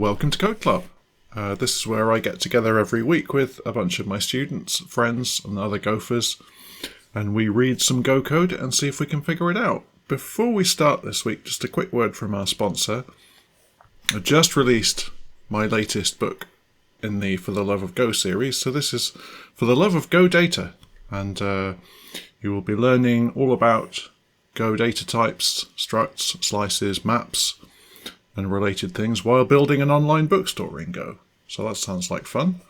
Welcome to Code Club. This is where I get together every week with a bunch of my students, friends, and other gophers, and we read some Go code and see if we can figure it out. Before we start this week, just a quick word from our sponsor. I just released my latest book in the For the Love of Go series, so this is For the Love of Go Data, and you will be learning all about Go data types, structs, slices, maps, and related things while building an online bookstore in Go. So that sounds like fun.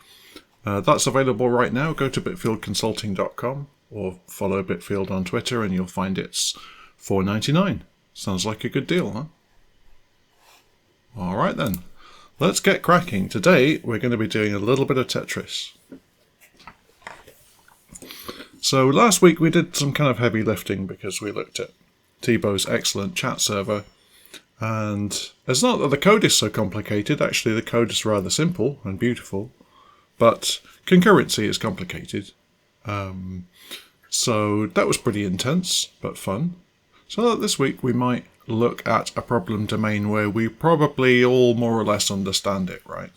That's available right now. Go to bitfieldconsulting.com or follow Bitfield on Twitter and you'll find it's $4.99. Sounds like a good deal, huh? All right then, let's get cracking. Today we're going to be doing a little bit of Tetris. So last week we did some kind of heavy lifting because we looked at Thibault's excellent chat server. And it's not that the code is so complicated, actually the code is rather simple and beautiful, but concurrency is complicated. So that was pretty intense, but fun. So this week we might look at a problem domain where we probably all more or less understand it, right?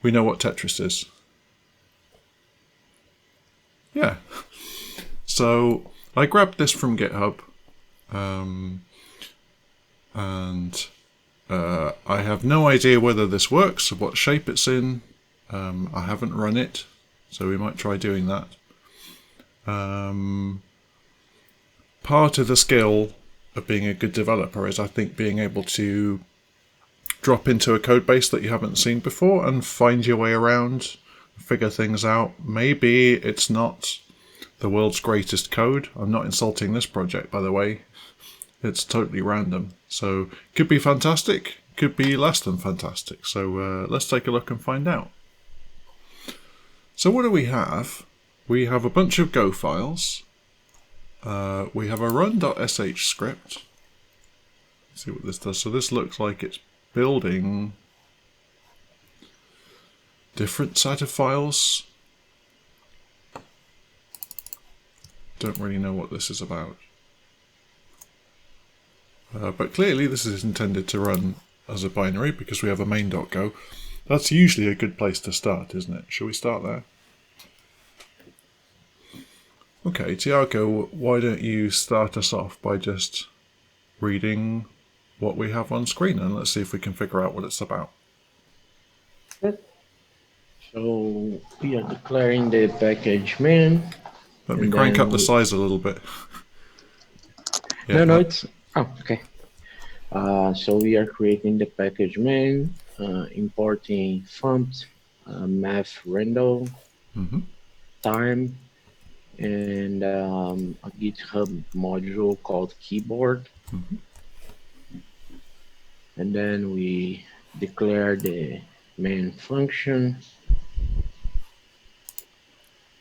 We know what Tetris is. Yeah. So I grabbed this from GitHub. And I have no idea whether this works or what shape it's in. I haven't run it, so we might try doing that. Part of the skill of being a good developer is, I think, being able to drop into a code base that you haven't seen before and find your way around, figure things out. Maybe it's not the world's greatest code. I'm not insulting this project, by the way. It's totally random. So could be fantastic, could be less than fantastic. So let's take a look and find out. So what do we have? We have a bunch of Go files. We have a run.sh script. Let's see what this does. So this looks like it's building different set of files. Don't really know what this is about. But clearly this is intended to run as a binary because we have a main.go. That's usually a good place to start, isn't it? Shall we start there? Okay, Tiago, why don't you start us off by just reading what we have on screen and let's see if we can figure out what it's about. So we are declaring the package main. Let me crank up the size a little bit. Yeah, no, it's... Oh, okay. So we are creating the package main, importing font, math random, time, and a GitHub module called keyboard. And then we declare the main function.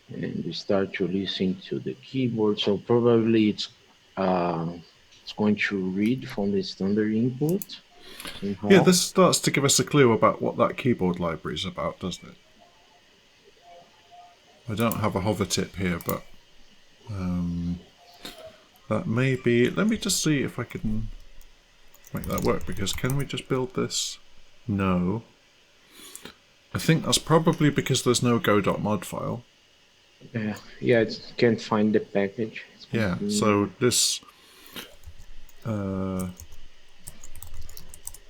And we start to listen to the keyboard. So probably it's going to read from the standard input. Somehow. Yeah, this starts to give us a clue about what that keyboard library is about, doesn't it? I don't have a hover tip here, but that may be... Let me just see if I can make that work, because can we just build this? No. I think that's probably because there's no go.mod file. Yeah, it can't find the package. Yeah, so this...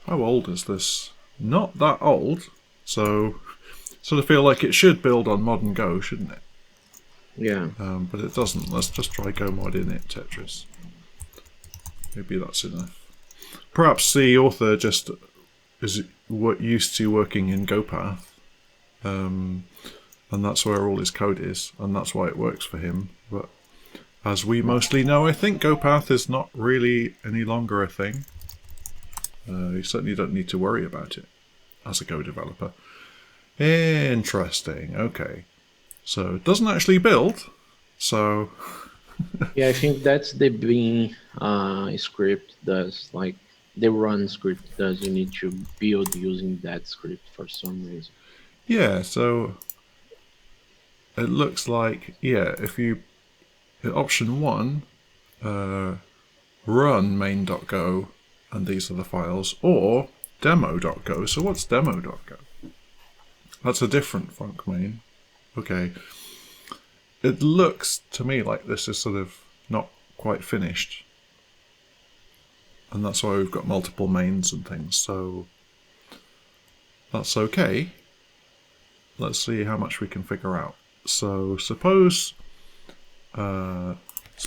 how old is this? Not that old, so sort of feel like it should build on modern Go, shouldn't it? Yeah. But it doesn't. Let's just try Go mod init Tetris. Maybe that's enough. Perhaps the author just is used to working in GoPath, and that's where all his code is, and that's why it works for him. But as we mostly know, I think GoPath is not really any longer a thing. You certainly don't need to worry about it as a Go developer. Interesting. Okay. So it doesn't actually build. So... Yeah, I think that's the bin script does, like the run script does. You need to build using that script for some reason. Yeah, so it looks like, yeah, if you hit option 1, run main.go, and these are the files, or demo.go. So what's demo.go? That's a different func main. Okay. It looks to me like this is sort of not quite finished. And that's why we've got multiple mains and things. So that's okay. Let's see how much we can figure out. So suppose I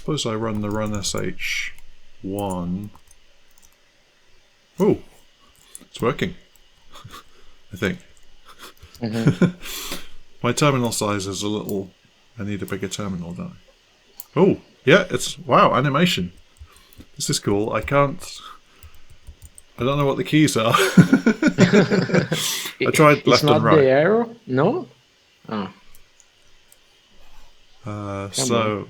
run the run sh1. Oh, it's working. I think. My terminal size is a little. I need a bigger terminal, don't I? Oh, yeah, it's wow, animation. This is cool. I don't know what the keys are. I tried left It's not and right. the arrow, no? Oh, So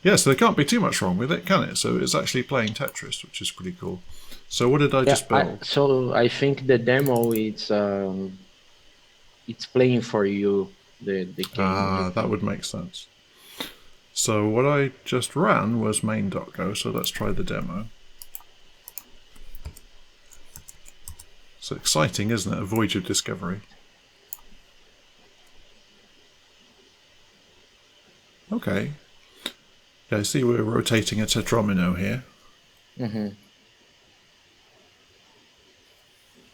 there can't be too much wrong with it, can it? So it's actually playing Tetris, which is pretty cool. So what did I just build? so I think the demo it's playing for you the game. I That think. would make sense. So what I just ran was main.go, so let's try the demo. It's exciting, isn't it? A voyage of discovery. Okay. Yeah, I see we're rotating a tetromino here.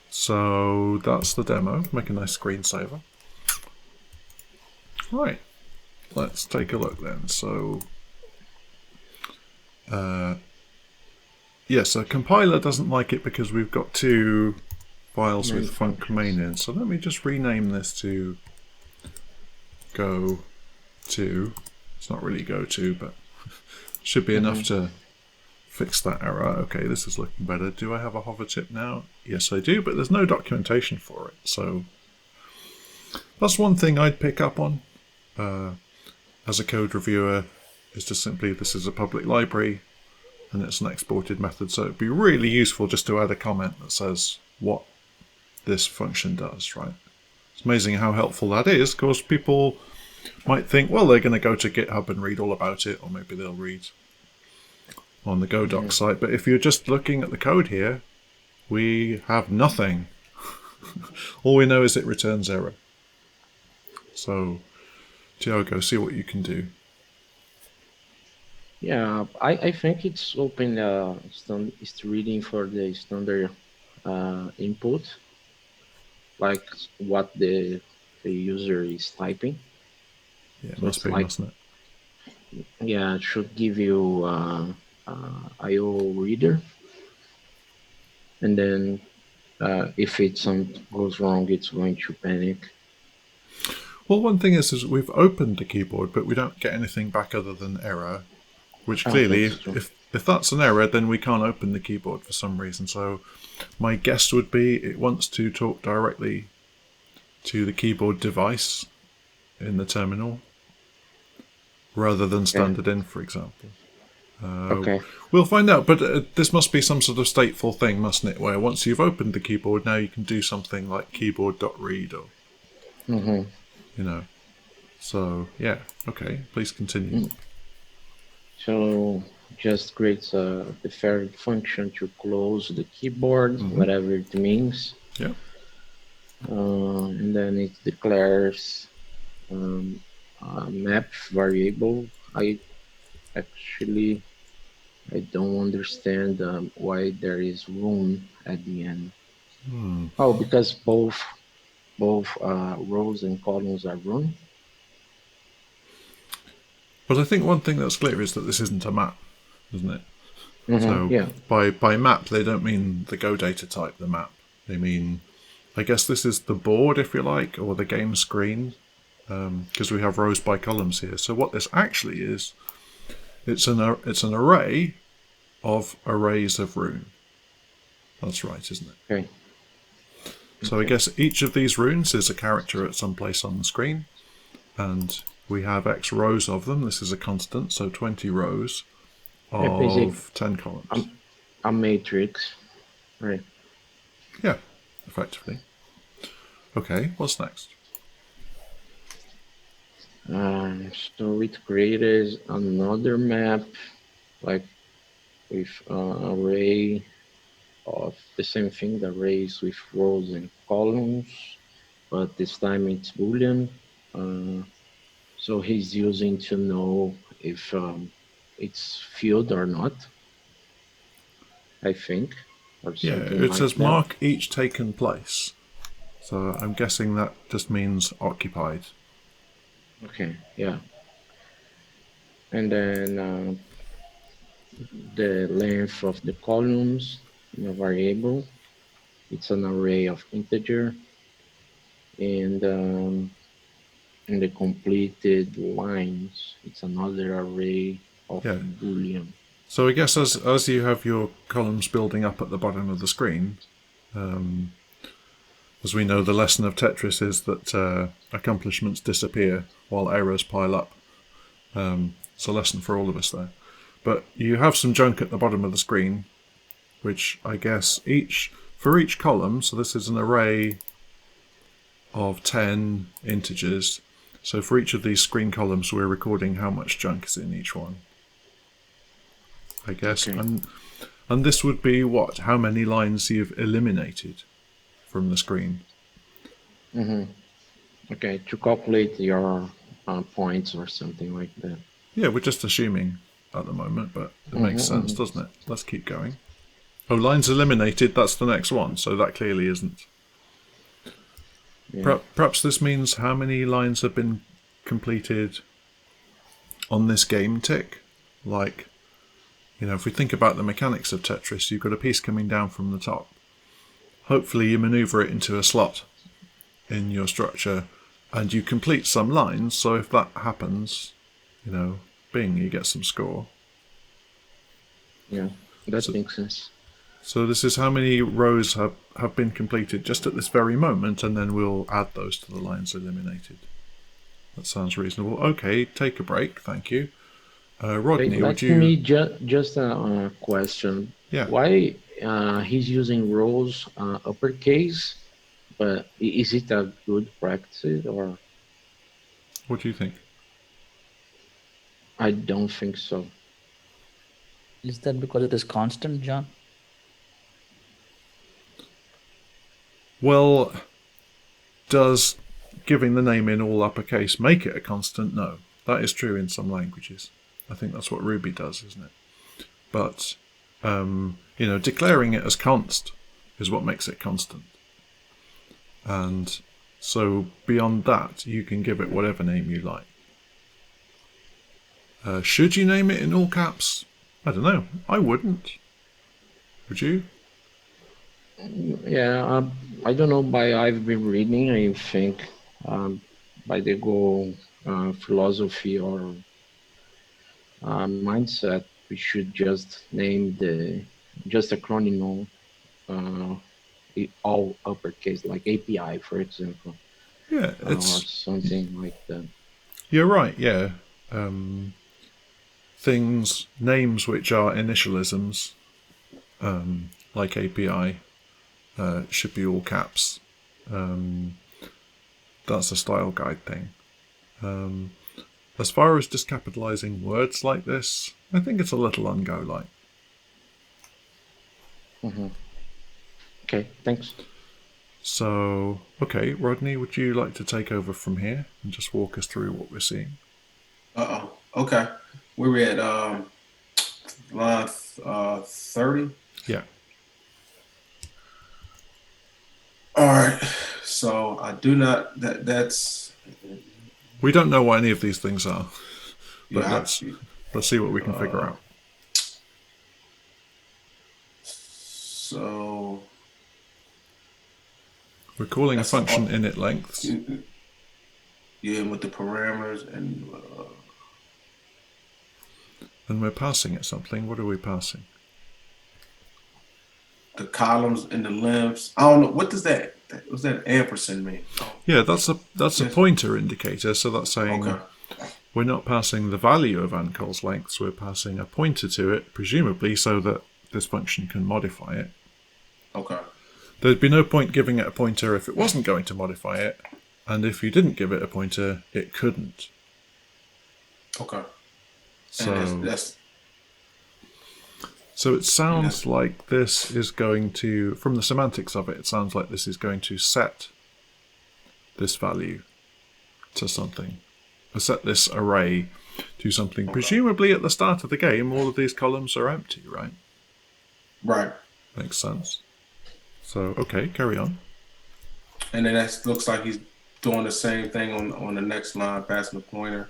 So that's the demo. Make a nice screensaver. Right. Let's take a look then. So, yes, a compiler doesn't like it because we've got two files with func main in. So let me just rename this to go to. It's not really go to, but should be enough to fix that error. Okay, this is looking better. Do I have a hover tip now? Yes, I do, but there's no documentation for it. So that's one thing I'd pick up on as a code reviewer, is just simply this is a public library and it's an exported method. So it'd be really useful just to add a comment that says what this function does, right? It's amazing how helpful that is, because people might think, well, they're going to go to GitHub and read all about it, or maybe they'll read on the GoDoc site. But if you're just looking at the code here, we have nothing. All we know is it returns error. So, Tiago, see what you can do. Yeah, I think it's open. It's reading for the standard input, like what the user is typing. Yeah, it So must it's be, like, mustn't it? yeah, it should give you IO reader, and then if it something goes wrong, it's going to panic. Well, one thing is we've opened the keyboard, but we don't get anything back other than error, which Oh, clearly, that's true. if that's an error, then we can't open the keyboard for some reason. So my guess would be it wants to talk directly to the keyboard device in the terminal, rather than standard in, for example. Okay. We'll find out, but this must be some sort of stateful thing, mustn't it? Where once you've opened the keyboard, now you can do something like keyboard.read or, you know. So, yeah, okay, please continue. So just creates a deferred function to close the keyboard, whatever it means. Yeah. And then it declares a map variable. Actually I don't understand why there is room at the end. Oh, because both rows and columns are room. But I think one thing that's clear is that this isn't a map, isn't it? So Yeah. by map, they don't mean the Go data type, the map. They mean, I guess this is the board, if you like, or the game screen, because we have rows by columns here. So what this actually is, it's an array of arrays of rune. That's right, isn't it? Okay. So I guess each of these runes is a character at some place on the screen, and we have X rows of them. This is a constant, so 20 rows of 10 columns. A matrix, right? Yeah, effectively. Okay, what's next? So it created another map, like with array of the same thing, the arrays with rows and columns, but this time it's Boolean. So he's using to know if it's filled or not, I think, or Yeah, something it like says that. mark each taken place. So I'm guessing that just means occupied. Okay, yeah. And then the length of the columns in a variable, it's an array of integer, and in the completed lines, it's another array of Yeah. Boolean. So I guess as you have your columns building up at the bottom of the screen, as we know, the lesson of Tetris is that accomplishments disappear while errors pile up. It's a lesson for all of us there. But you have some junk at the bottom of the screen, which I guess for each column, so this is an array of 10 integers. So for each of these screen columns, we're recording how much junk is in each one, I guess. Okay. And this would be what? How many lines you've eliminated from the screen. Okay, to calculate your points or something like that. Yeah, we're just assuming at the moment, but it makes sense, Mm-hmm. doesn't it? Let's keep going. Oh, lines eliminated, that's the next one, so that clearly isn't. Yeah. Perhaps this means how many lines have been completed on this game tick. Like, if we think about the mechanics of Tetris, you've got a piece coming down from the top. Hopefully you maneuver it into a slot in your structure and you complete some lines, so if that happens, bing, you get some score. Yeah, that So, makes sense. so this is how many rows have been completed just at this very moment, and then we'll add those to the lines eliminated. That sounds reasonable. Okay, take a break, thank you. Okay, Rodney, would let you... me just a question. Yeah, Why he's using rows uppercase, but is it a good practice or what do you think? I don't think so. Is that because it is constant, John? Well, does giving the name in all uppercase make it a constant? No. That is true in some languages. I think that's what Ruby does, isn't it? But, declaring it as const is what makes it constant. And so beyond that, you can give it whatever name you like. Should you name it in all caps? I don't know. I wouldn't. Would you? Yeah, I don't know. By I've been reading, I think by the Go philosophy or mindset, we should just name the just a acronym uh, all uppercase, like API, for example, Yeah, or something like that. you're right, yeah. Names which are initialisms, like API, should be all caps. That's a style guide thing. As far as just capitalizing words like this, I think it's a little ungo-like. Okay, thanks. So, okay, Rodney, would you like to take over from here and just walk us through what we're seeing? Okay. We were at line 30. Yeah. All right. So I do not. That's. We don't know what any of these things are, but Yeah. let's see what we can figure out. So We're calling a that's function init lengths. yeah, with the parameters And we're passing it something. What are we passing? the columns and the lengths. I don't know. What does that? What's that ampersand mean? Yeah, that's a pointer indicator. So that's saying Okay. we're not passing the value of Ancol's lengths. We're passing a pointer to it, presumably so that this function can modify it. Okay. There'd be no point giving it a pointer if it wasn't going to modify it, and if you didn't give it a pointer, it couldn't. Okay. So And that's So it sounds like this is going to, from the semantics of it, it sounds like this is going to set this value to something. Or set this array to something. Okay. Presumably at the start of the game, all of these columns are empty, right? Right. Makes sense. So, okay, carry on. And then that looks like he's doing the same thing on the next line, passing the pointer.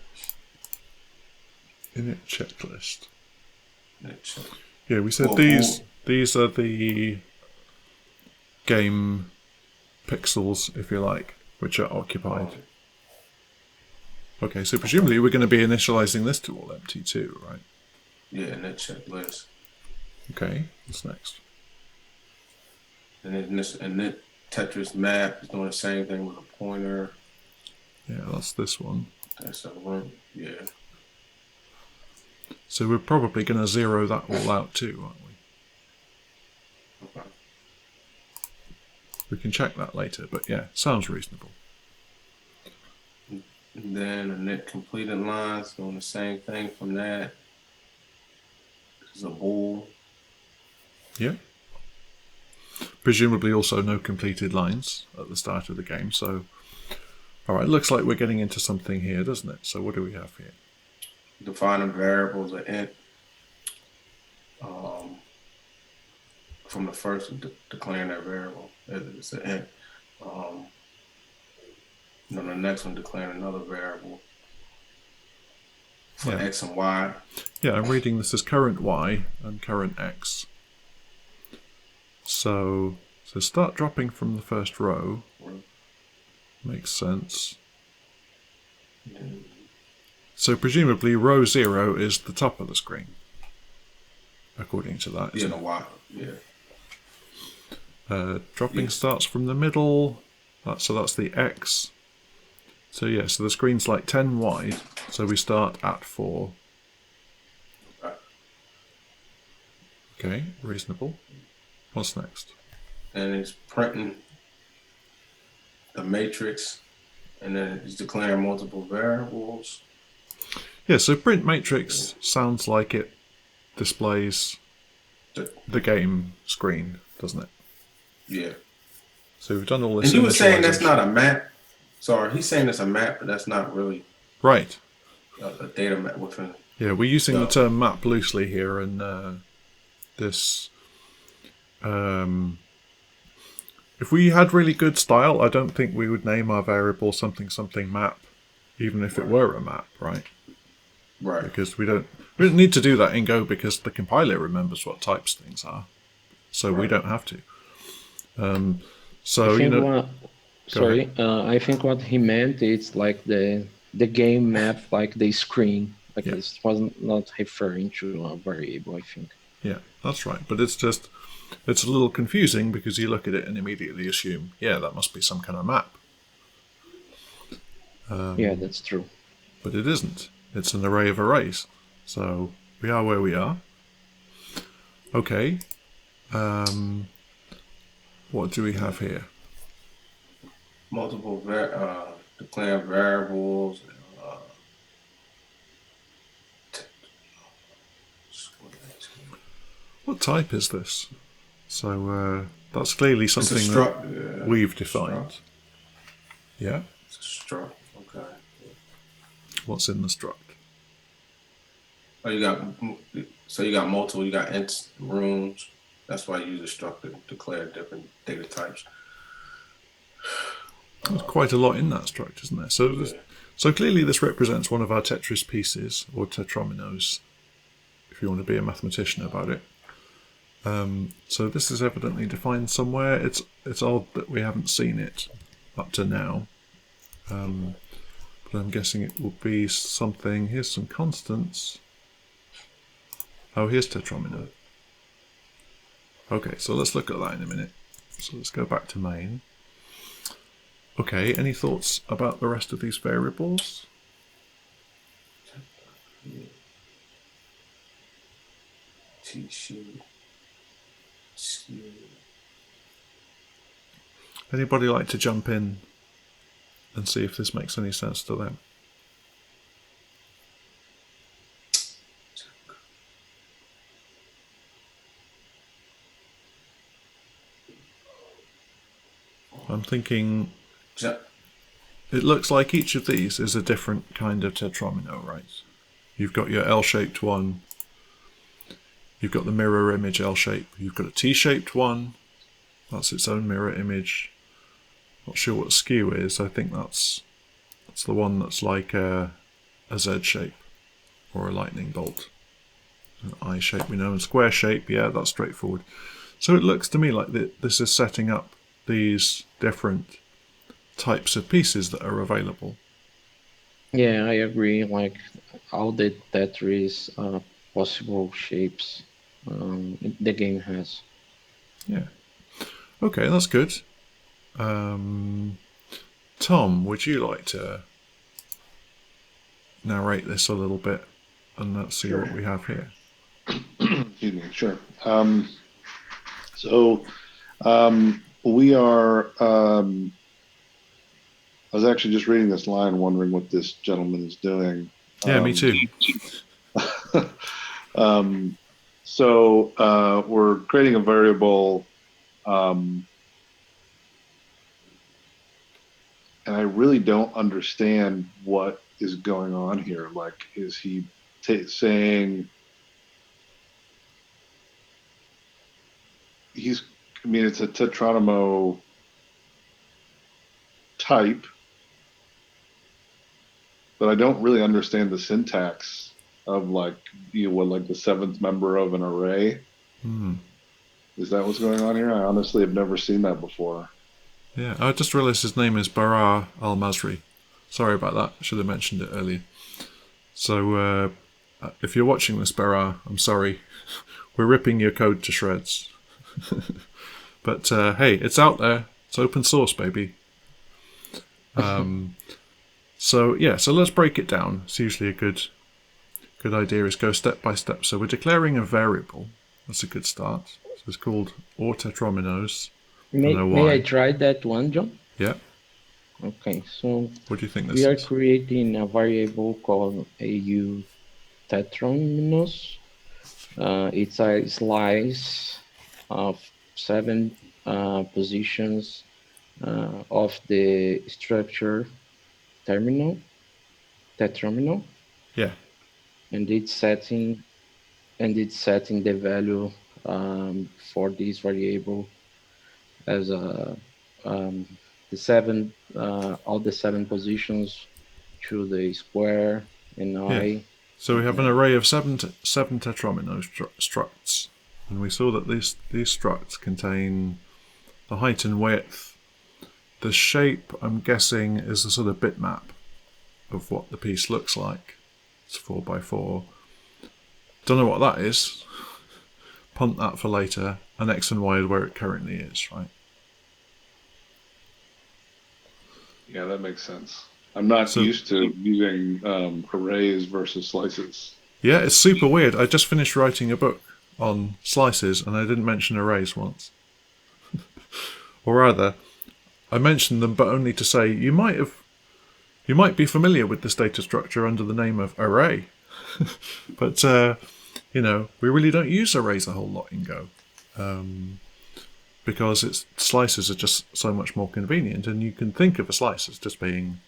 Init checklist. Next. Yeah, we said Well, these are the game pixels, if you like, which are occupied. Okay, so presumably we're going to be initializing this to all empty too, right? Yeah, and that checklist. Okay, what's next? And then Tetris map is doing the same thing with a pointer. Yeah, that's this one. That's a room. Yeah. So we're probably going to zero that all out too, aren't we? Okay. We can check that later, but yeah, sounds reasonable. And then the net completed lines doing the same thing from that. This is a bool. Yeah. Presumably also no completed lines at the start of the game, so... Alright, looks like we're getting into something here, doesn't it? So what do we have here? Defining variables are int. From the first declaring that variable, it's an int. Then the next one declaring another variable for x and y. Yeah, I'm reading this as current y and current x. So start dropping from the first row. Makes sense. So presumably row 0 is the top of the screen, according to that. Yeah, no y. Yeah. Dropping starts from the middle. So that's the x. So yeah, so the screen's like 10 wide. So we start at 4. Okay, reasonable. What's next? And it's printing the matrix, and then it's declaring multiple variables. Yeah, so print matrix sounds like it displays the game screen, doesn't it? Yeah. So we've done all this. And you were saying that's not a map. Sorry, he's saying it's a map, but that's not really right. A data map within. Yeah, we're using the term map loosely here, and this. If we had really good style, I don't think we would name our variable something map, even if it were a map, right? Right. Because we don't need to do that in Go because the compiler remembers what types things are, so we don't have to. So you know. I think what he meant is like the game map, like the screen. Like this was not referring to a variable, I think. Yeah, that's right. But it's a little confusing because you look at it and immediately assume, yeah, that must be some kind of map. Yeah, that's true. But it isn't. It's an array of arrays. So we are where we are. Okay. What do we have here? Multiple declare variables. What type is this? So that's clearly something that we've defined. Struct. Yeah. It's a struct. Okay. What's in the struct? Oh, you got multiple. You got ints, rooms. That's why you use a struct to declare different data types. There's quite a lot in that struct, isn't there? So clearly this represents one of our Tetris pieces, or tetrominos, if you want to be a mathematician about it. So this is evidently defined somewhere. It's odd that we haven't seen it up to now. But I'm guessing it will be something. Here's some constants. Oh, here's tetromino. Okay, so let's look at that in a minute. So let's go back to main. Okay, any thoughts about the rest of these variables? Anybody like to jump in and see if this makes any sense to them? thinking Ja- it looks like each of these is a different kind of tetromino, right? You've got your L-shaped one. You've got the mirror image L-shape. You've got a T-shaped one. That's its own mirror image. Not sure what skew is. I think that's the one that's like a Z shape or a lightning bolt. An I shape we know, and square shape, yeah, that's straightforward. So it looks to me like this is setting up these different types of pieces that are available. Yeah, I agree. Like all the Tetris possible shapes the game has. Yeah. Okay, that's good. Tom, would you like to narrate this a little bit and let's see what we have here? Excuse me. Sure. So we are. I was actually just reading this line, wondering what this gentleman is doing. Yeah, me too. So we're creating a variable, and I really don't understand what is going on here. Like, is he saying he's? I mean, it's a tetronymo type, but I don't really understand the syntax of like like the seventh member of an array. Is that what's going on here? I honestly have never seen that before. Yeah, I just realised his name is Barar Al-Masri. Sorry about that. I should have mentioned it earlier. So if you're watching this, Barar, I'm sorry. We're ripping your code to shreds. But hey, it's out there. It's open source, baby. So let's break it down. It's usually a good idea is go step by step. So we're declaring a variable. That's a good start. So it's called or tetrominos. May I try that one, John? Yeah. Okay, so what do you think this we are is? creating a variable called AU tetrominos. It's a slice of 7 positions of the structure tetrominal. Yeah. And it's setting the value for this variable as the 7 all the 7 positions to the square and I. Yeah. So we have an array of seven tetromino structs, and we saw that these structs contain the height and width. The shape, I'm guessing, is a sort of bitmap of what the piece looks like. It's 4x4. Don't know what that is. Punt that for later. And X and Y is where it currently is, right? Yeah, that makes sense. I'm not used to using arrays versus slices. Yeah, it's super weird. I just finished writing a book on slices and I didn't mention arrays once. Or rather, I mentioned them but only to say you might be familiar with this data structure under the name of array. But we really don't use arrays a whole lot in Go. Because slices are just so much more convenient, and you can think of a slice as just being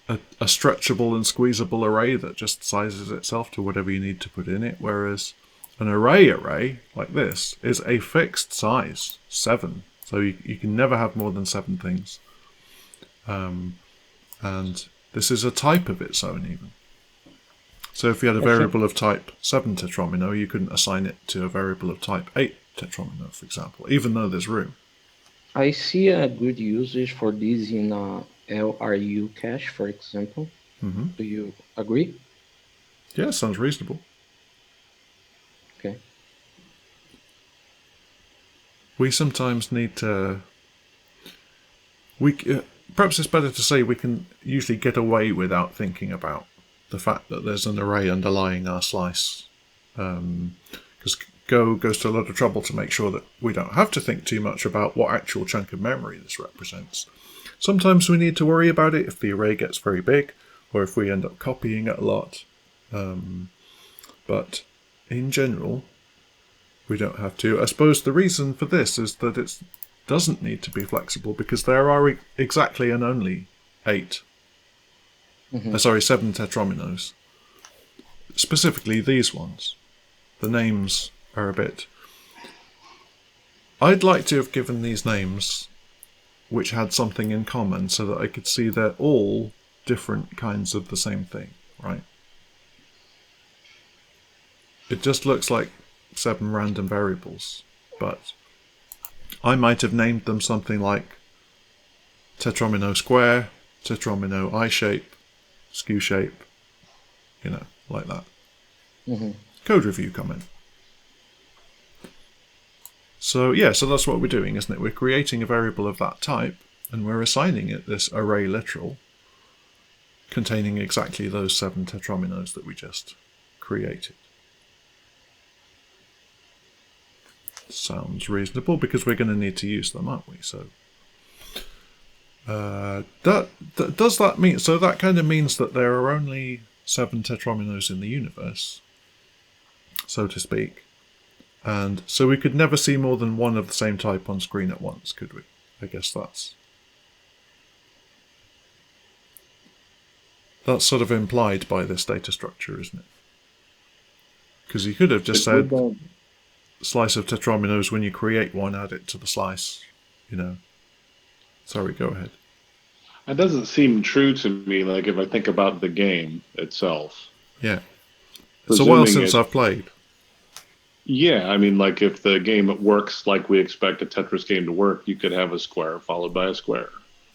a stretchable and squeezable array that just sizes itself to whatever you need to put in it, whereas an array like this is a fixed size, 7. So you can never have more than 7 things. And this is a type of its own even. So if you had a variable of type 7 tetromino, you couldn't assign it to a variable of type 8 tetromino, for example, even though there's room. I see a good usage for this in LRU cache, for example. Mm-hmm. Do you agree? Yeah, sounds reasonable. Okay. We sometimes need to... perhaps it's better to say we can usually get away without thinking about the fact that there's an array underlying our slice. Because Go goes to a lot of trouble to make sure that we don't have to think too much about what actual chunk of memory this represents. Sometimes we need to worry about it if the array gets very big, or if we end up copying it a lot. But in general, we don't have to. I suppose the reason for this is that it's doesn't need to be flexible because there are exactly and only 8. Mm-hmm. 7 tetrominos. Specifically these ones. The names are a bit... I'd like to have given these names which had something in common so that I could see they're all different kinds of the same thing, right? It just looks like 7 random variables, but I might have named them something like tetromino square, tetromino I-shape, skew shape, like that. Mm-hmm. Code review comment. So so that's what we're doing, isn't it? We're creating a variable of that type, and we're assigning it this array literal containing exactly those 7 tetrominos that we just created. Sounds reasonable because we're going to need to use them, aren't we? So does that mean? So that kind of means that there are only 7 tetrominos in the universe, so to speak. And so we could never see more than one of the same type on screen at once, could we? I guess that's sort of implied by this data structure, isn't it? Because you could have just said slice of tetrominos, when you create one, add it to the slice, Sorry, go ahead. It doesn't seem true to me, like if I think about the game itself. Yeah. It's a while since I've played. Yeah, I mean, like if the game works like we expect a Tetris game to work, you could have a square followed by a square.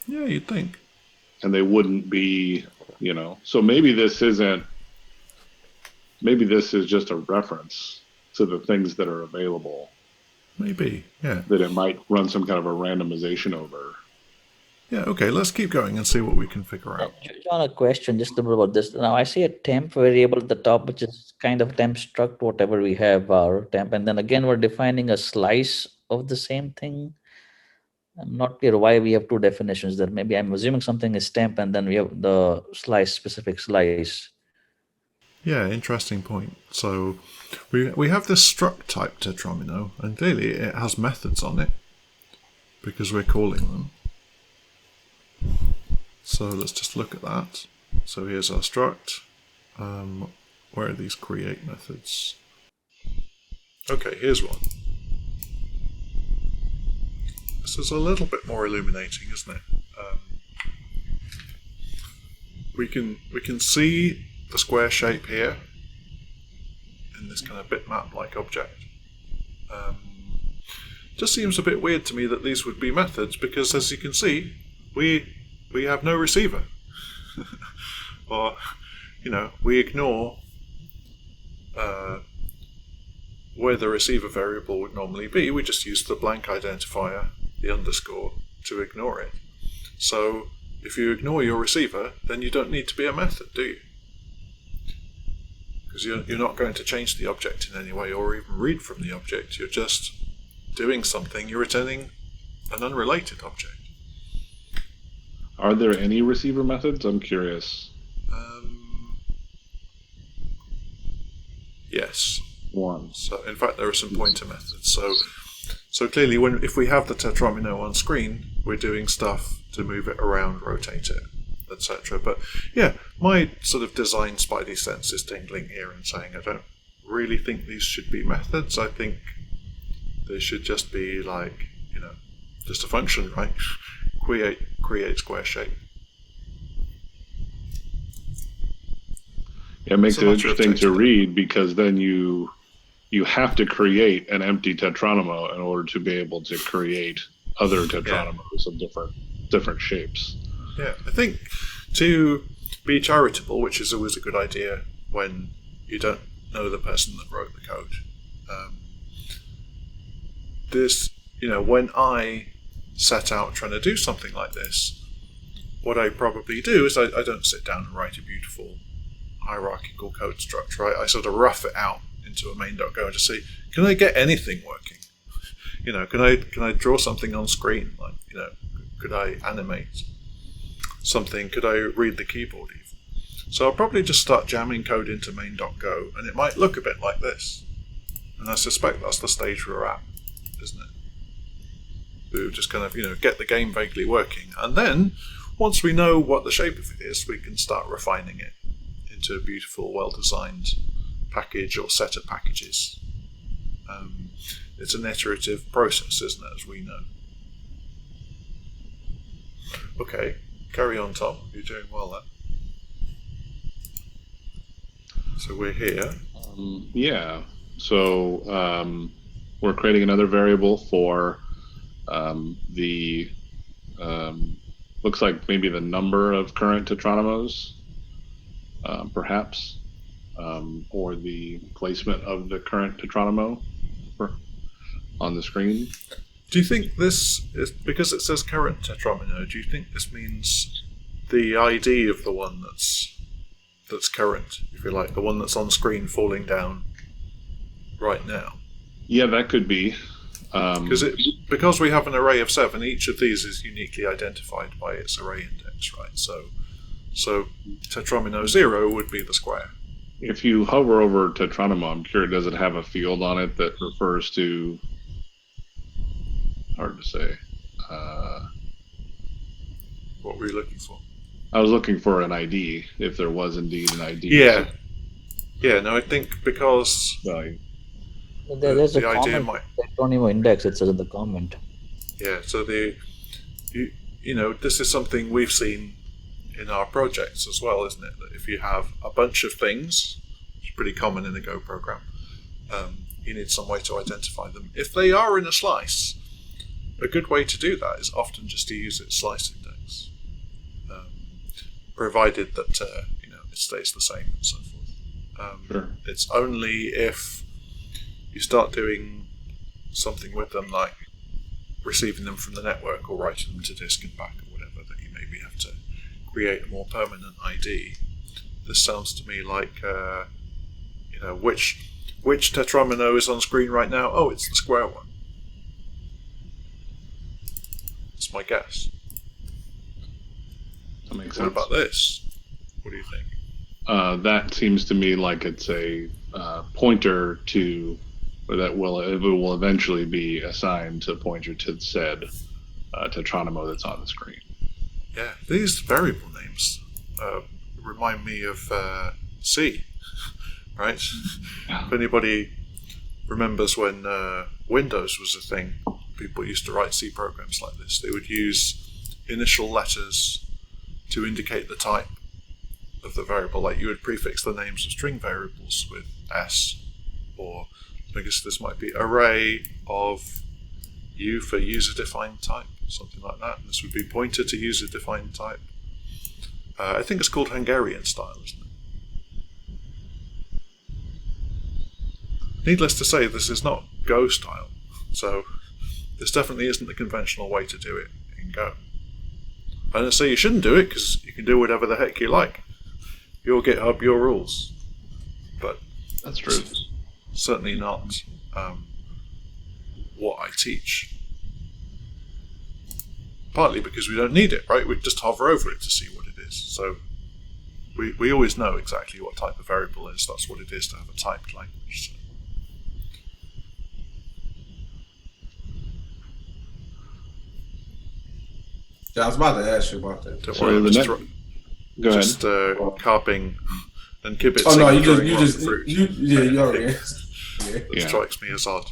Yeah, you'd think. And they wouldn't be, So maybe this is just a reference to the things that are available. Maybe, yeah. That it might run some kind of a randomization over. Yeah, okay, let's keep going and see what we can figure out. John, a question just about this. Now I see a temp variable at the top, which is kind of temp struct, whatever we have our temp. And then again, we're defining a slice of the same thing. I'm not clear why we have 2 definitions there. Maybe I'm assuming something is temp and then we have the specific slice. Yeah, interesting point. So we have this struct type tetromino, and clearly it has methods on it because we're calling them. So let's just look at that. So here's our struct. Where are these create methods? Okay, here's one. This is a little bit more illuminating, isn't it? We can see the square shape here in this kind of bitmap-like object. Just seems a bit weird to me that these would be methods because, as you can see, we have no receiver. Or, we ignore where the receiver variable would normally be. We just use the blank identifier, the underscore, to ignore it. So if you ignore your receiver, then you don't need to be a method, do you? Because you're not going to change the object in any way or even read from the object. You're just doing something. You're returning an unrelated object. Are there any receiver methods? I'm curious. Yes. One. So in fact, there are some pointer methods. So clearly, if we have the tetromino on screen, we're doing stuff to move it around, rotate it, etc. But yeah, my sort of design spidey sense is tingling here and saying I don't really think these should be methods. I think they should just be like, just a function, right? Create square shape. Yeah, it makes it interesting to read because then you have to create an empty tetronomo in order to be able to create other tetronomos of different shapes. Yeah, I think to be charitable, which is always a good idea when you don't know the person that wrote the code. When I set out trying to do something like this, what I probably do is I don't sit down and write a beautiful hierarchical code structure. I sort of rough it out into a main.go and just say, can I get anything working? Can I draw something on screen? Like, could I animate something? Could I read the keyboard even? So I'll probably just start jamming code into main.go, and it might look a bit like this. And I suspect that's the stage we're at, isn't it? We just kind of, get the game vaguely working. And then, once we know what the shape of it is, we can start refining it into a beautiful, well-designed package or set of packages. It's an iterative process, isn't it, as we know? Okay, carry on, Tom. You're doing well there. So we're here. So we're creating another variable for the looks like maybe the number of current Tetronymos, perhaps, or the placement of the current Tetronomo on the screen. Do you think this is, because it says current Tetromino, do you think this means the ID of the one that's current, if you like, the one that's on screen falling down right now? Yeah, that could be. Because we have an array of 7, each of these is uniquely identified by its array index, right? So Tetromino 0 would be the square. If you hover over Tetronomo, I'm curious, does it have a field on it that refers to, hard to say. What were you looking for? I was looking for an ID, if there was indeed an ID. Yeah. Yeah, no, I think because there's a the idea comment. Tetronomo index, it says in the comment. Yeah, so this is something we've seen in our projects as well, isn't it? That if you have a bunch of things, which is pretty common in a Go program, you need some way to identify them. If they are in a slice, a good way to do that is often just to use its slice index, provided that it stays the same and so forth. Sure. It's only if you start doing something with them, like receiving them from the network or writing them to disk and back or whatever, that you maybe have to create a more permanent ID. This sounds to me like, which Tetromino is on screen right now? Oh, it's the square one. That's my guess. That makes What sense. about this? What do you think? That seems to me like it's a pointer to, or it will eventually be assigned to pointer to said Tetronomo that's on the screen. Yeah, these variable names remind me of C, right? If anybody remembers when Windows was a thing, people used to write C programs like this. They would use initial letters to indicate the type of the variable. Like you would prefix the names of string variables with S, or I guess this might be array of U for user-defined type, something like that. And this would be pointer to user-defined type. I think it's called Hungarian style, isn't it? Needless to say, this is not Go style, so this definitely isn't the conventional way to do it in Go. I don't say you shouldn't do it, because you can do whatever the heck you like. Your GitHub, your rules. But That's true. certainly not what I teach. Partly because we don't need it, right? We just hover over it to see what it is. So we always know exactly what type of variable is. That's what it is to have a typed language. So. Yeah, I was about to ask you about that. Don't So worry, the just, next- Go ahead. just carping and kibitzing. Oh no, you during just one fruit. you already answered. Yeah. That Yeah. strikes me as odd.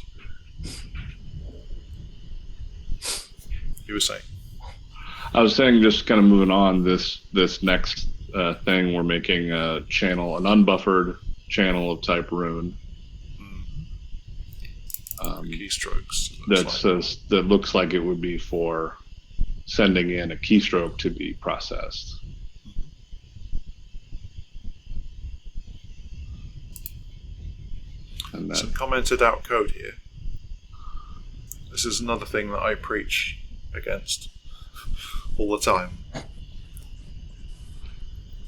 You were saying? I was saying, just kind of moving on, this next thing, we're making a channel, an unbuffered channel of type rune. Keystrokes. it That looks like. says, that looks like it would be for sending in a keystroke to be processed. And that, Some commented out code here. This is another thing that I preach against all the time.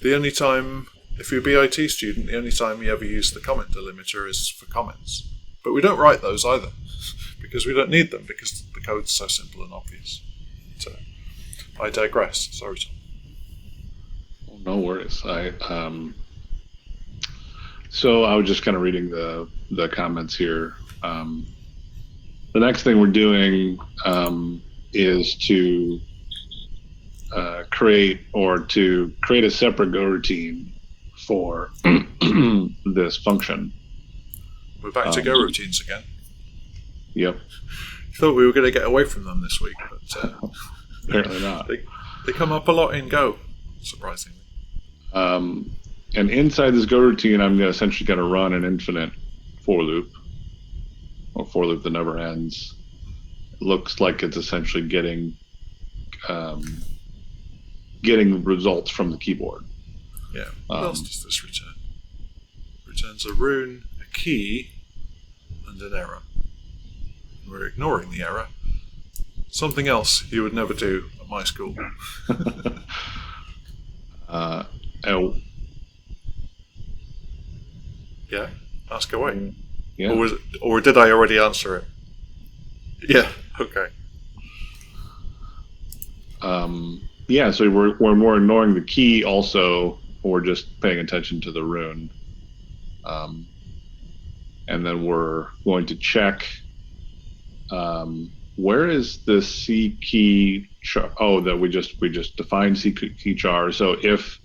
The only time, if you're a BIT student, the only time you ever use the comment delimiter is for comments. But we don't write those either, because we don't need them, because the code's so simple and obvious. So, I digress. Sorry, Tom. no worries. So I was just kind of reading the comments here. The next thing we're doing is to create a separate go routine for this function. We're back to go routines again. Yep. Thought we were going to get away from them this week, but Apparently not. They come up a lot in Go, surprisingly. And inside this go routine, I'm essentially going to run an infinite for loop, or for loop that never ends. It looks like it's essentially getting results from the keyboard. Yeah. What else does this return? It returns a rune, a key, and an error. We're ignoring the error. Something else you would never do at my school. Yeah? Ask away. Yeah. Or did I already answer it? Yeah, okay. Yeah, so we're more ignoring the key also, or just paying attention to the rune. And then we're going to check where is the C key char? Oh, that we just defined C key char. So if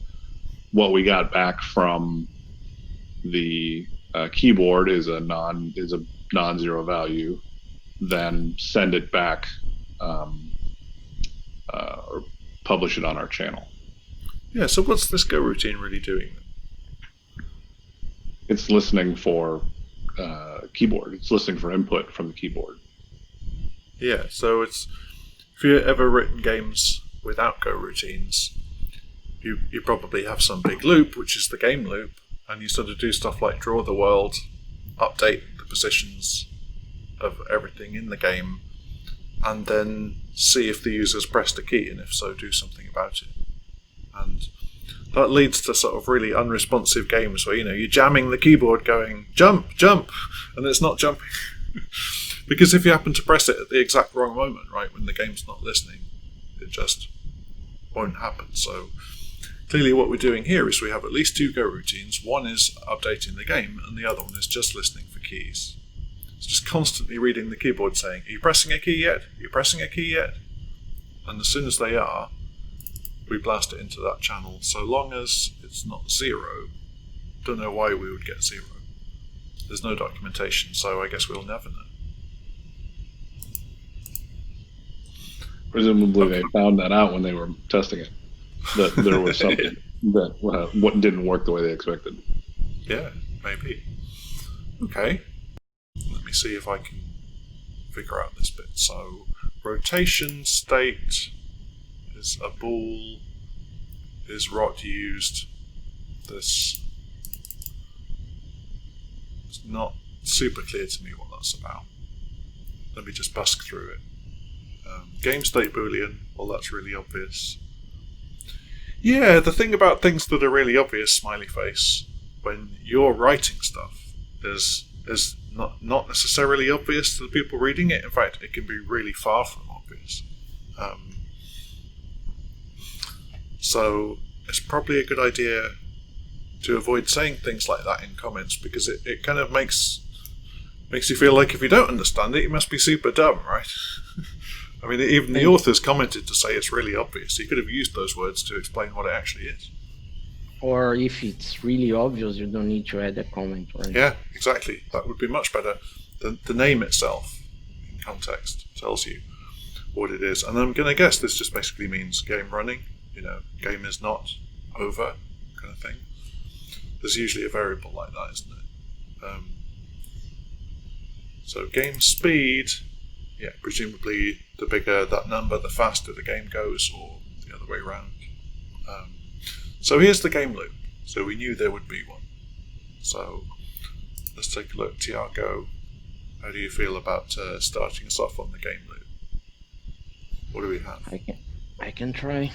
what we got back from the keyboard is a non-zero value, then send it back or publish it on our channel. Yeah, so what's this go routine really doing? It's listening for keyboard. It's listening for input from the keyboard. Yeah, so it's if you've ever written games without go routines, you probably have some big loop, which is the game loop, and you sort of do stuff like draw the world, update the positions of everything in the game, and then see if the user's pressed a key, and if so, do something about it. And that leads to sort of really unresponsive games where, you're jamming the keyboard going, jump, jump, and it's not jumping. Because if you happen to press it at the exact wrong moment, right, when the game's not listening, it just won't happen. So clearly what we're doing here is we have at least two go routines. One is updating the game, and the other one is just listening for keys. It's just constantly reading the keyboard saying, are you pressing a key yet? Are you pressing a key yet? And as soon as they are, we blast it into that channel, so long as it's not zero. Don't know why we would get zero. There's no documentation, so I guess we'll never know. Presumably they found that out when they were testing it, that there was something that what didn't work the way they expected. Yeah, maybe. Okay. Let me see if I can figure out this bit. So, rotation state is a bool. Is rot used? This is not super clear to me what that's about. Let me just busk through it. Game state boolean, well, that's really obvious. Yeah, the thing about things that are really obvious, smiley face, when you're writing stuff, is not necessarily obvious to the people reading it. In fact, it can be really far from obvious. So it's probably a good idea to avoid saying things like that in comments, because it kind of makes you feel like if you don't understand it, you must be super dumb, right? I mean, even the authors commented to say it's really obvious. He could have used those words to explain what it actually is. Or if it's really obvious, you don't need to add a comment, right? Yeah, exactly. That would be much better. The name itself, in context, tells you what it is. And I'm going to guess this just basically means game running. Game is not over, kind of thing. There's usually a variable like that, isn't it? So game speed, yeah, presumably the bigger that number, the faster the game goes, or the other way around. So here's the game loop. So we knew there would be one. So let's take a look. Tiago, how do you feel about starting us off on the game loop? What do we have? I can try.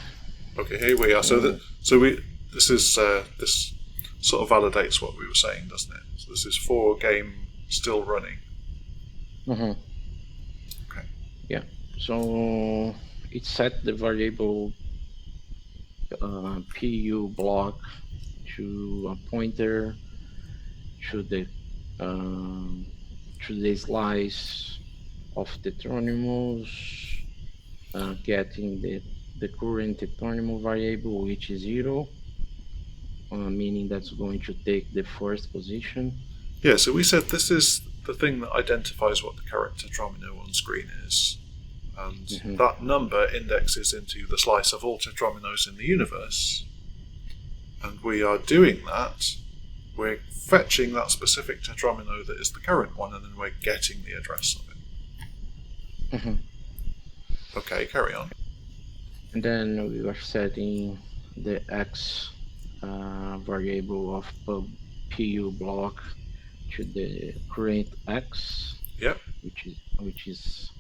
Okay, here we are. This sort of validates what we were saying, doesn't it? So this is for game still running. Mm-hmm. Okay. Yeah. So it set the variable pu block to a pointer to the slice of Tetronymous getting the current tetronymo variable, which is 0, meaning that's going to take the first position. Yeah, so we said this is the thing that identifies what the current tetromino on screen is. And that number indexes into the slice of all tetrominos in the universe. And we are doing that. We're fetching that specific tetromino that is the current one, and then we're getting the address of it. Okay, carry on. And then we are setting the x variable of pu block to the current x, Yep. which is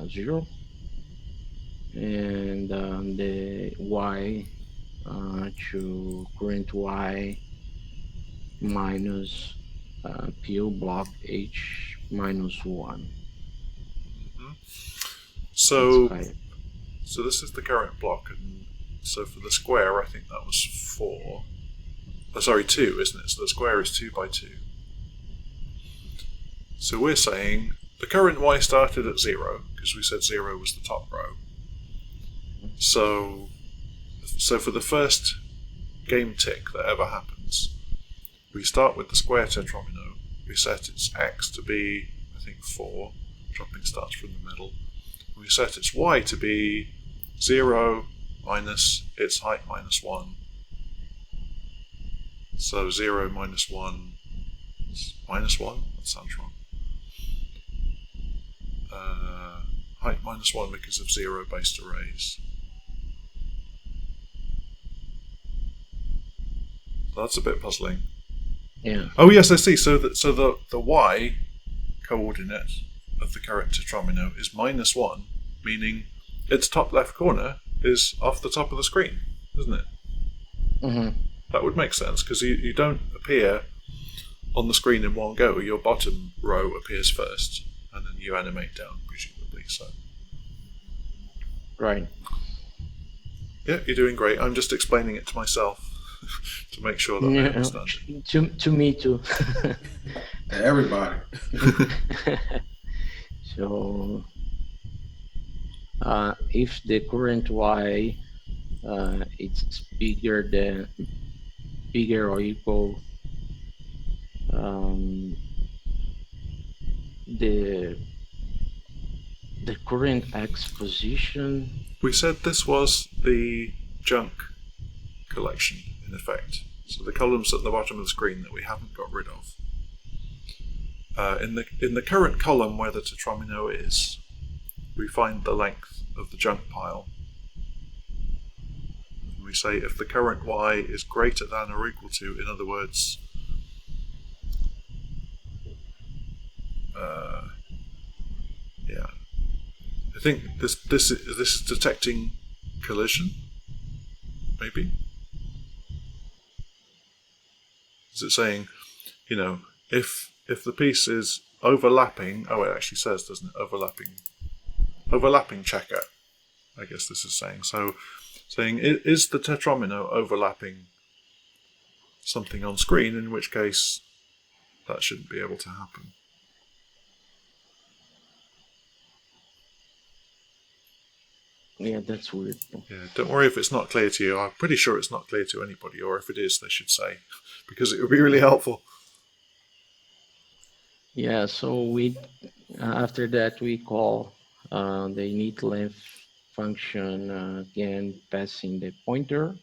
0, and the y to current y minus pu block h minus 1. So this is the current block, and so for the square, I think that was 4. Oh, sorry, 2, isn't it? So the square is 2 by 2. So we're saying the current y started at 0, because we said 0 was the top row. So for the first game tick that ever happens, we start with the square tetromino. We set its x to be, I think, 4. Dropping starts from the middle. We set its y to be 0 minus its height minus 1. So 0 minus 1 is minus 1? That sounds wrong. Height minus 1 because of 0-based arrays. That's a bit puzzling. Yeah. Oh yes, I see. So the y coordinate of the current tetromino is minus 1, meaning its top left corner is off the top of the screen, isn't it? That would make sense, because you don't appear on the screen in one go. Your bottom row appears first, and then you animate down, presumably. So. Right. Yeah, you're doing great. I'm just explaining it to myself to make sure that I understand it. To me too. Everybody. So if the current y it's bigger or equal the current x position. We said this was the junk collection, in effect. So the columns at the bottom of the screen that we haven't got rid of. In the current column where the tetromino is, we find the length of the junk pile. And we say if the current y is greater than or equal to, in other words, yeah. I think this is detecting collision, maybe? Is it saying, if the piece is overlapping, it actually says, doesn't it, overlapping checker, I guess this is saying. So saying, is the tetromino overlapping something on screen, in which case that shouldn't be able to happen. Yeah, that's weird. Yeah, don't worry if it's not clear to you. I'm pretty sure it's not clear to anybody, or if it is, they should say, because it would be really helpful. Yeah, so we after that we call the init length function again, passing the pointer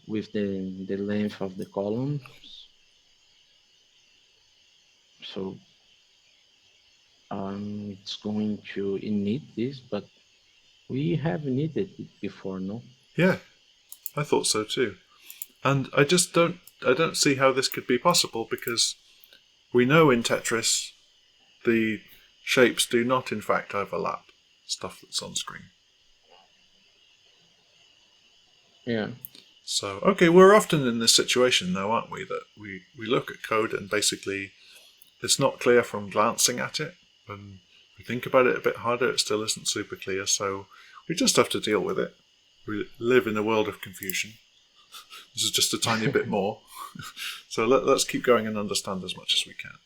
with the length of the columns. So it's going to init this, but we have initted it before, no? Yeah, I thought so too. And I don't see how this could be possible, because we know in Tetris the shapes do not in fact overlap stuff that's on screen. Yeah. So, okay, we're often in this situation though, aren't we, that we look at code and basically it's not clear from glancing at it, and we think about it a bit harder, it still isn't super clear, so we just have to deal with it. We live in a world of confusion. This is just a tiny bit more. So let's keep going and understand as much as we can.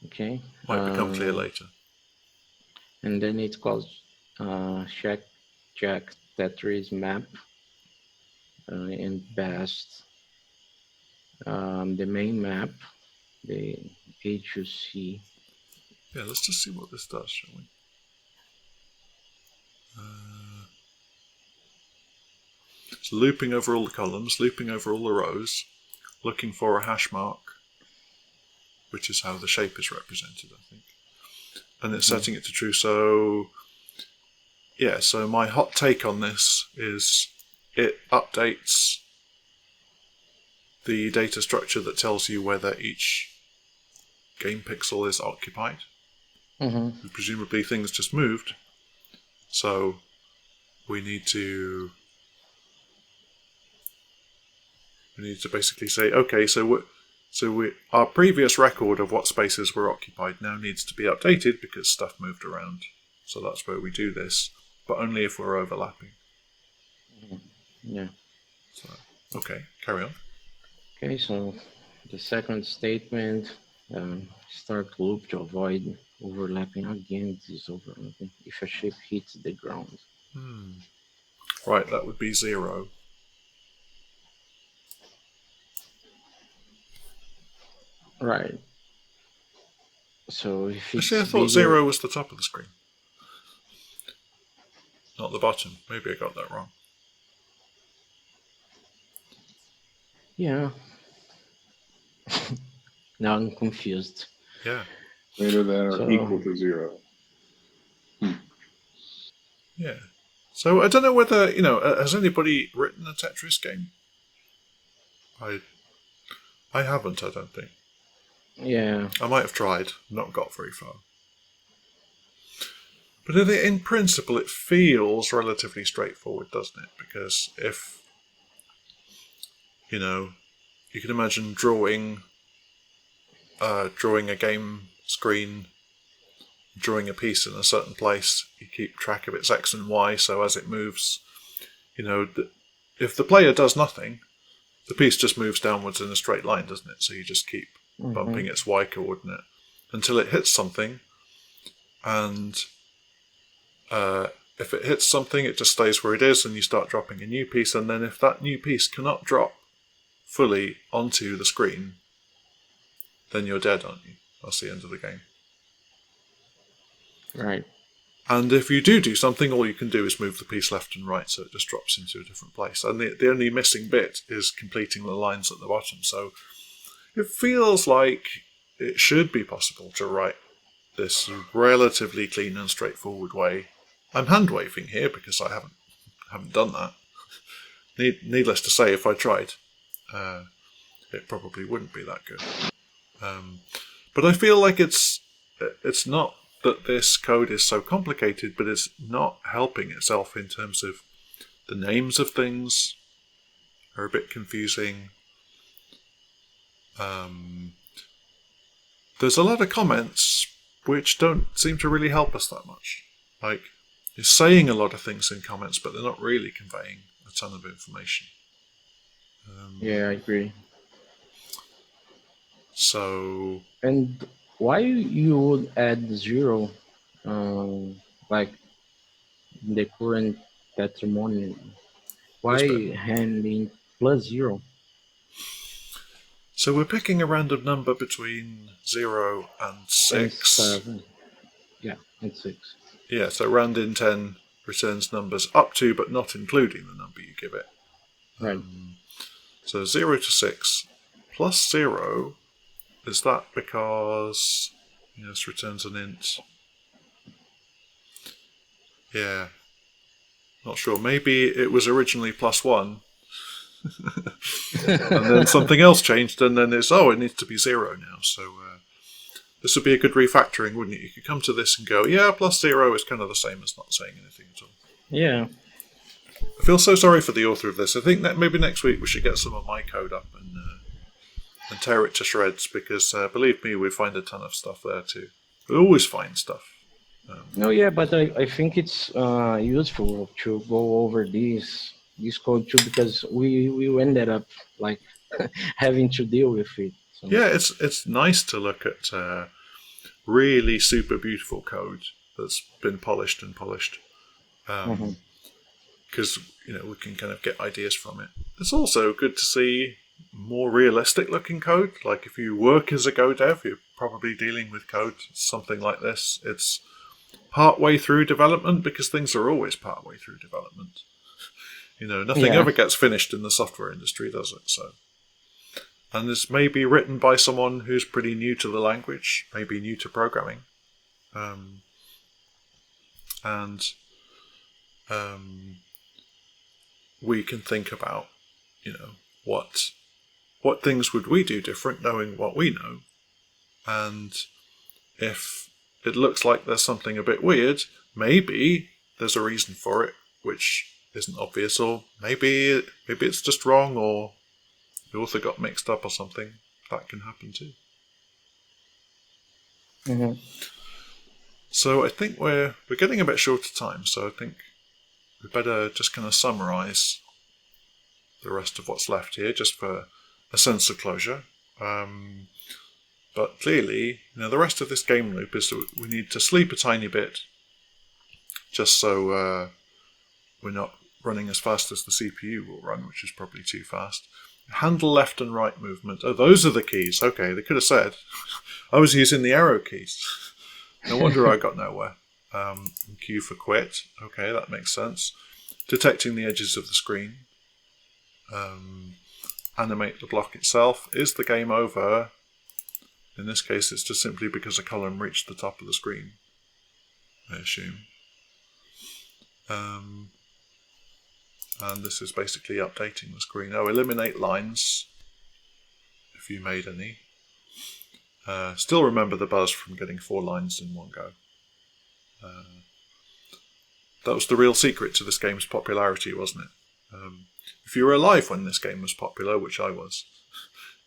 Okay. Might become clear later. and then it calls check Tetris map and best the main map, the HUC. Yeah, let's just see what this does, shall we? It's looping over all the columns, looping over all the rows, looking for a hash mark, which is how the shape is represented, I think. And it's setting it to true. So, yeah, so my hot take on this is it updates the data structure that tells you whether each game pixel is occupied. Mm-hmm. Presumably things just moved. So we need to basically say, okay, so our previous record of what spaces were occupied now needs to be updated because stuff moved around. So that's where we do this, but only if we're overlapping. Yeah. So, okay, carry on. Okay, so the second statement, start loop to avoid overlapping. Again, this overlapping. If a shape hits the ground. Right, that would be 0. Right. So if it's Actually, I thought bigger, 0 was the top of the screen, not the bottom. Maybe I got that wrong. yeah. Now I'm confused. Yeah. Greater than or So- equal to 0. Yeah. So I don't know whether, has anybody written a Tetris game? I haven't, I don't think. Yeah. I might have tried, not got very far. But in principle, it feels relatively straightforward, doesn't it? Because if, you can imagine drawing a game screen, drawing a piece in a certain place, you keep track of its X and Y, so as it moves, if the player does nothing, the piece just moves downwards in a straight line, doesn't it? So you just keep bumping its Y coordinate until it hits something, and if it hits something, it just stays where it is, and you start dropping a new piece, and then if that new piece cannot drop fully onto the screen, then you're dead, aren't you? That's the end of the game. Right. And if you do something, all you can do is move the piece left and right, so it just drops into a different place. And the only missing bit is completing the lines at the bottom. So it feels like it should be possible to write this relatively clean and straightforward way. I'm hand waving here because I haven't done that. Needless to say, if I tried, it probably wouldn't be that good. But I feel like it's not that this code is so complicated, but it's not helping itself in terms of the names of things are a bit confusing. There's a lot of comments which don't seem to really help us that much. Like, you're saying a lot of things in comments, but they're not really conveying a ton of information. Yeah, I agree. So, And why you would add 0, like in the current patrimony? Why handing +0? so we're picking a random number between 0 and 6. And 7. Yeah, and 6. Yeah, so randin 10 returns numbers up to but not including the number you give it. Right. So 0 to 6 plus 0, is that because this returns an int? Yeah, not sure. Maybe it was originally +1 and then something else changed, and then it needs to be 0 now. So this would be a good refactoring, wouldn't it? You could come to this and go, yeah, +0 is kind of the same as not saying anything at all. Yeah. I feel so sorry for the author of this. I think that maybe next week we should get some of my code up and tear it to shreds, because believe me, we find a ton of stuff there too. We always find stuff. No, yeah, but I think it's useful to go over this code too, because we ended up like having to deal with it. So. Yeah, it's nice to look at really super beautiful code that's been polished and polished. Mm-hmm. Because we can kind of get ideas from it. It's also good to see more realistic looking code. Like if you work as a Go dev, you're probably dealing with code, something like this. It's part-way through development, because things are always part-way through development. Nothing Yeah. ever gets finished in the software industry, does it? So, and this may be written by someone who's pretty new to the language, maybe new to programming, and we can think about, what things would we do different, knowing what we know, and if it looks like there's something a bit weird, maybe there's a reason for it which isn't obvious, or maybe it's just wrong, or the author got mixed up or something. That can happen too. Mm-hmm. So I think we're getting a bit short of time, so I think we better just kind of summarize the rest of what's left here, just for a sense of closure. But clearly, the rest of this game loop is that we need to sleep a tiny bit, just so we're not running as fast as the CPU will run, which is probably too fast. Handle left and right movement. Oh, those are the keys. Okay, they could have said. I was using the arrow keys. No wonder I got nowhere. Q for quit. Okay, that makes sense. Detecting the edges of the screen. Animate the block itself. Is the game over? In this case, it's just simply because a column reached the top of the screen, I assume. And this is basically updating the screen. Oh, eliminate lines, if you made any. Still remember the buzz from getting 4 lines in one go. That was the real secret to this game's popularity, wasn't it? If you were alive when this game was popular, which I was,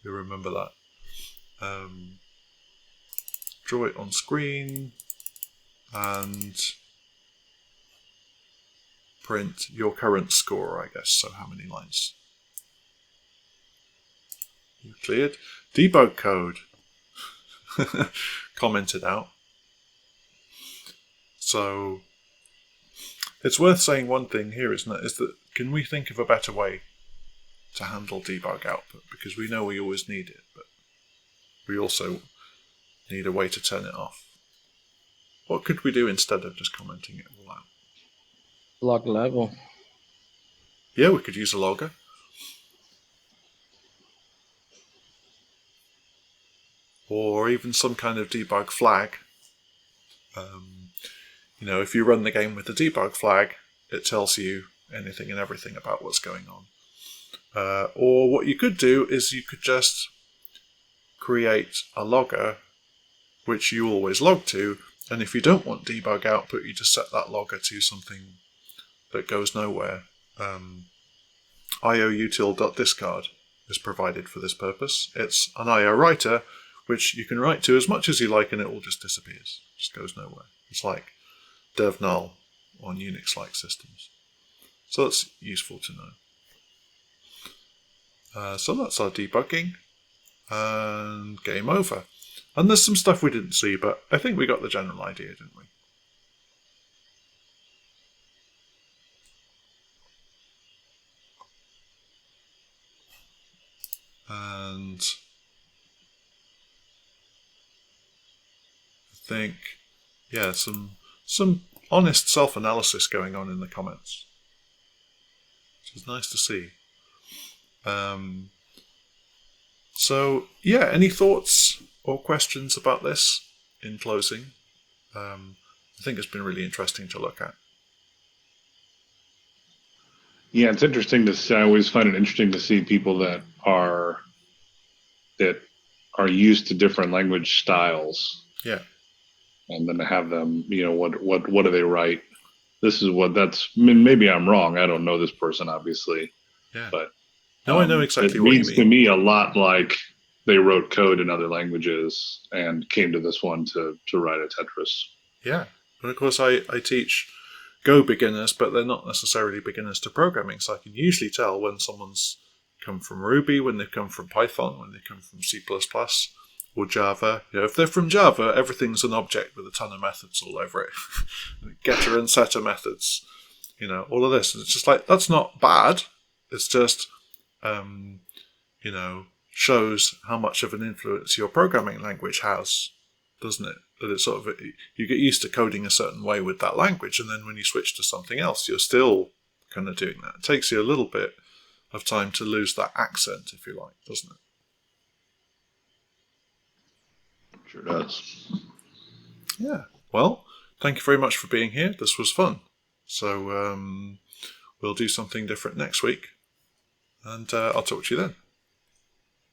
you remember that. Draw it on screen and print your current score, I guess. So how many lines? You cleared. Debug code. Commented out. So it's worth saying one thing here, isn't it? Is that can we think of a better way to handle debug output? Because we know we always need it, but we also need a way to turn it off. What could we do instead of just commenting it all out? Log level. Yeah, we could use a logger. Or even some kind of debug flag. If you run the game with the debug flag, it tells you anything and everything about what's going on. Or what you could do is you could just create a logger which you always log to, and if you don't want debug output, you just set that logger to something that goes nowhere. ioutil.discard is provided for this purpose. It's an IO writer which you can write to as much as you like and it all just disappears. It just goes nowhere. It's like dev null on Unix-like systems. So that's useful to know. So that's our debugging. And game over. And there's some stuff we didn't see, but I think we got the general idea, didn't we? And I think, yeah, some honest self-analysis going on in the comments, which is nice to see. So, yeah, any thoughts or questions about this in closing? I think it's been really interesting to look at. Yeah, it's interesting to see. I always find it interesting to see people that are used to different language styles. Yeah. And then to have them, what do they write? This is maybe I'm wrong. I don't know this person, obviously. Yeah. But no, I know exactly what you mean. It reads to me a lot like they wrote code in other languages and came to this one to write a Tetris. Yeah. And of course, I teach Go beginners, but they're not necessarily beginners to programming. So I can usually tell when someone's come from Ruby, when they've come from Python, when they come from C++, or Java. If they're from Java, everything's an object with a ton of methods all over it. Getter and setter methods, all of this. It's just like, that's not bad. It's just, shows how much of an influence your programming language has, doesn't it? That it's sort of, you get used to coding a certain way with that language, and then when you switch to something else, you're still kind of doing that. It takes you a little bit of time to lose that accent, if you like, doesn't it? Sure does. Yeah. Well, thank you very much for being here. This was fun. So we'll do something different next week, and I'll talk to you then.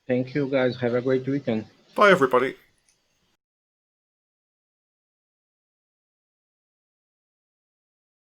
Thank you, guys. Have a great weekend. Bye, everybody.